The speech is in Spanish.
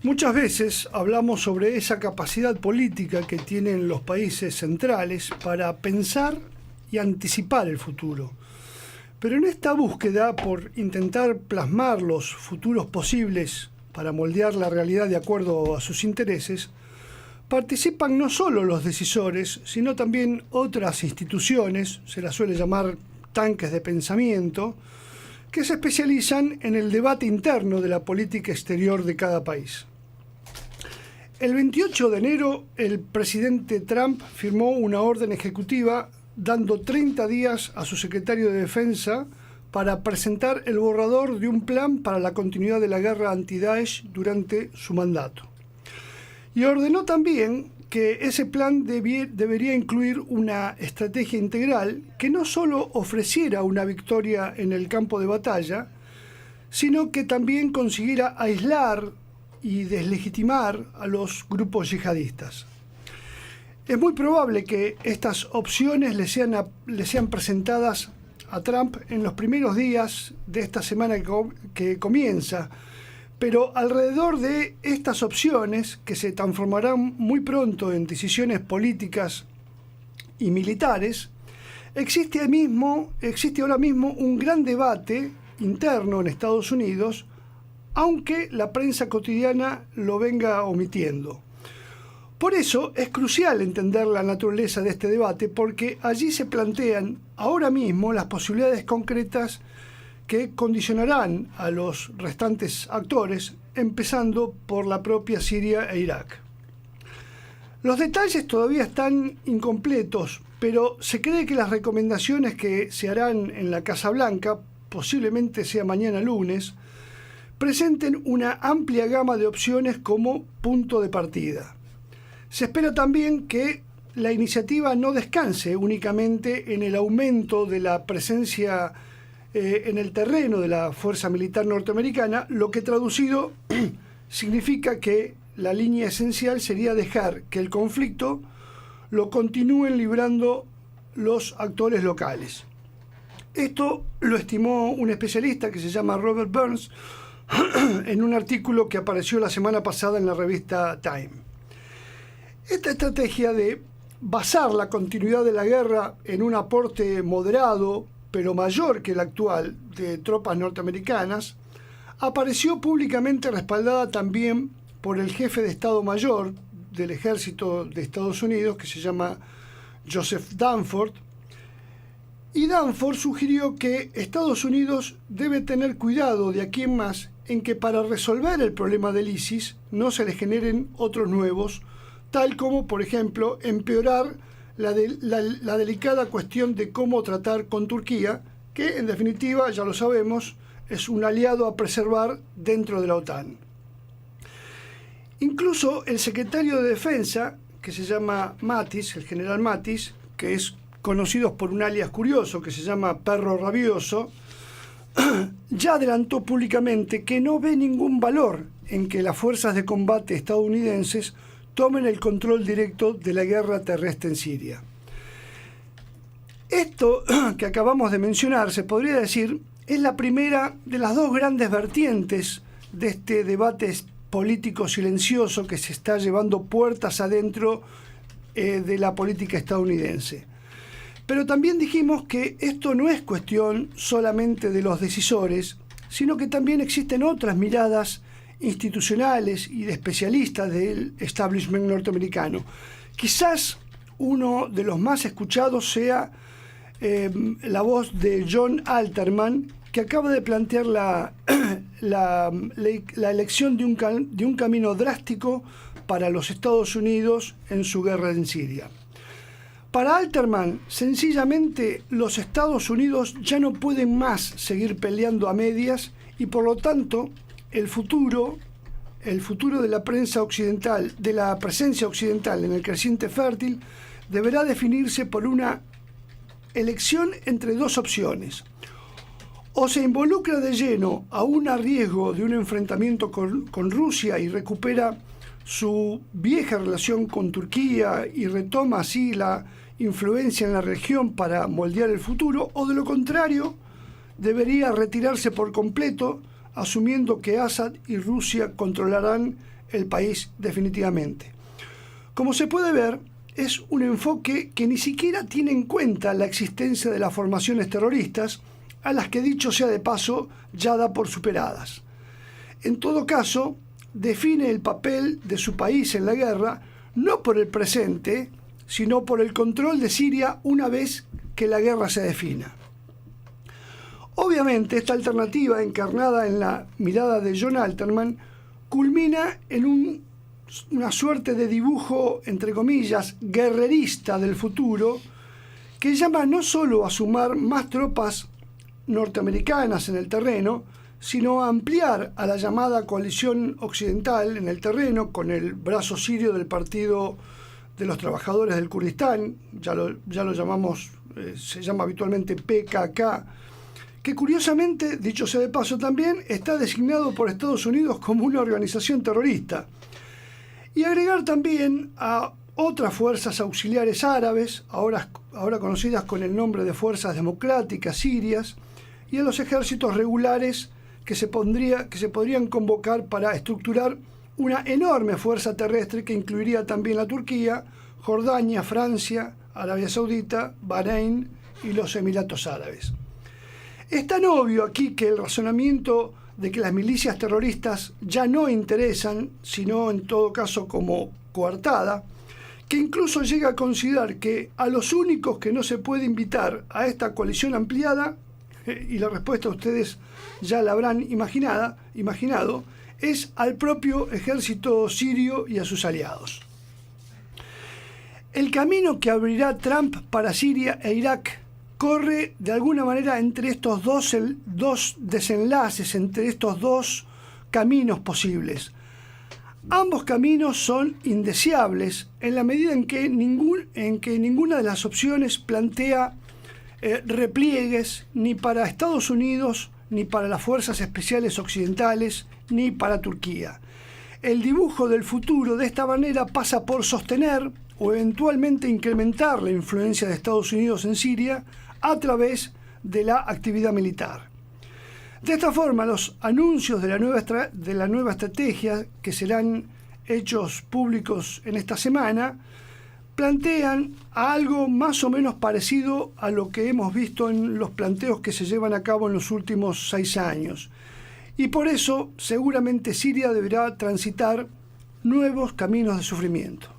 Muchas veces hablamos sobre esa capacidad política que tienen los países centrales para pensar y anticipar el futuro. Pero en esta búsqueda por intentar plasmar los futuros posibles para moldear la realidad de acuerdo a sus intereses, participan no solo los decisores, sino también otras instituciones, se las suele llamar tanques de pensamiento, que se especializan en el debate interno de la política exterior de cada país. El 28 de enero, el presidente Trump firmó una orden ejecutiva dando 30 días a su secretario de Defensa para presentar el borrador de un plan para la continuidad de la guerra anti-Daesh durante su mandato. Y ordenó también que ese plan debería incluir una estrategia integral que no solo ofreciera una victoria en el campo de batalla, sino que también consiguiera aislar y deslegitimar a los grupos yihadistas. Es muy probable que estas opciones le sean presentadas a Trump en los primeros días de esta semana que comienza, pero alrededor de estas opciones, que se transformarán muy pronto en decisiones políticas y militares, existe ahora mismo un gran debate interno en Estados Unidos, aunque la prensa cotidiana lo venga omitiendo. Por eso es crucial entender la naturaleza de este debate, porque allí se plantean ahora mismo las posibilidades concretas que condicionarán a los restantes actores, empezando por la propia Siria e Irak. Los detalles todavía están incompletos, pero se cree que las recomendaciones que se harán en la Casa Blanca, posiblemente sea mañana lunes, presenten una amplia gama de opciones como punto de partida. Se espera también que la iniciativa no descanse únicamente en el aumento de la presencia en el terreno de la fuerza militar norteamericana, lo que traducido significa que la línea esencial sería dejar que el conflicto lo continúen librando los actores locales. Esto lo estimó un especialista que se llama Robert Burns en un artículo que apareció la semana pasada en la revista Time. Esta estrategia de basar la continuidad de la guerra en un aporte moderado, pero mayor que el actual, de tropas norteamericanas, apareció públicamente respaldada también por el jefe de Estado Mayor del Ejército de Estados Unidos, que se llama Joseph Dunford. Y Dunford sugirió que Estados Unidos debe tener cuidado de aquí en más en que para resolver el problema del ISIS no se le generen otros nuevos, tal como, por ejemplo, empeorar la delicada cuestión de cómo tratar con Turquía, que en definitiva, ya lo sabemos, es un aliado a preservar dentro de la OTAN. Incluso el secretario de Defensa, que se llama Mattis, el general Mattis, que es conocido por un alias curioso que se llama Perro Rabioso, ya adelantó públicamente que no ve ningún valor en que las fuerzas de combate estadounidenses tomen el control directo de la guerra terrestre en Siria. Esto que acabamos de mencionar, se podría decir, es la primera de las dos grandes vertientes de este debate político silencioso que se está llevando puertas adentro de la política estadounidense. Pero también dijimos que esto no es cuestión solamente de los decisores, sino que también existen otras miradas institucionales y de especialistas del establishment norteamericano. Quizás uno de los más escuchados sea la voz de John Alterman, que acaba de plantear la elección de un camino drástico para los Estados Unidos en su guerra en Siria. Para Alterman, sencillamente los Estados Unidos ya no pueden más seguir peleando a medias y por lo tanto el futuro de la prensa occidental, de la presencia occidental en el creciente fértil, deberá definirse por una elección entre dos opciones. O se involucra de lleno aún a riesgo de un enfrentamiento con Rusia y recupera su vieja relación con Turquía y retoma así la influencia en la región para moldear el futuro, o de lo contrario, debería retirarse por completo, asumiendo que Assad y Rusia controlarán el país definitivamente. Como se puede ver, es un enfoque que ni siquiera tiene en cuenta la existencia de las formaciones terroristas, a las que, dicho sea de paso, ya da por superadas. En todo caso, define el papel de su país en la guerra no por el presente, sino por el control de Siria una vez que la guerra se defina. Obviamente, esta alternativa, encarnada en la mirada de John Alterman, culmina en una suerte de dibujo, entre comillas, guerrerista del futuro, que llama no solo a sumar más tropas norteamericanas en el terreno, sino a ampliar a la llamada coalición occidental en el terreno con el brazo sirio del Partido de los Trabajadores del Kurdistán, ya lo llamamos, se llama habitualmente PKK, que curiosamente, dicho sea de paso también, está designado por Estados Unidos como una organización terrorista. Y agregar también a otras fuerzas auxiliares árabes, ahora conocidas con el nombre de Fuerzas Democráticas Sirias, y a los ejércitos regulares que se podrían convocar para estructurar una enorme fuerza terrestre que incluiría también a Turquía, Jordania, Francia, Arabia Saudita, Bahrein y los Emiratos Árabes. Es tan obvio aquí que el razonamiento de que las milicias terroristas ya no interesan, sino en todo caso como coartada, que incluso llega a considerar que a los únicos que no se puede invitar a esta coalición ampliada, y la respuesta ustedes ya la habrán imaginado, es al propio ejército sirio y a sus aliados. El camino que abrirá Trump para Siria e Irak corre de alguna manera entre estos dos desenlaces, entre estos dos caminos posibles. Ambos caminos son indeseables en la medida en que ninguna de las opciones plantea repliegues ni para Estados Unidos, ni para las fuerzas especiales occidentales, ni para Turquía. El dibujo del futuro de esta manera pasa por sostener o eventualmente incrementar la influencia de Estados Unidos en Siria a través de la actividad militar. De esta forma, los anuncios de la nueva estrategia, que serán hechos públicos en esta semana, plantean algo más o menos parecido a lo que hemos visto en los planteos que se llevan a cabo en los últimos 6 años. Y por eso, seguramente Siria deberá transitar nuevos caminos de sufrimiento.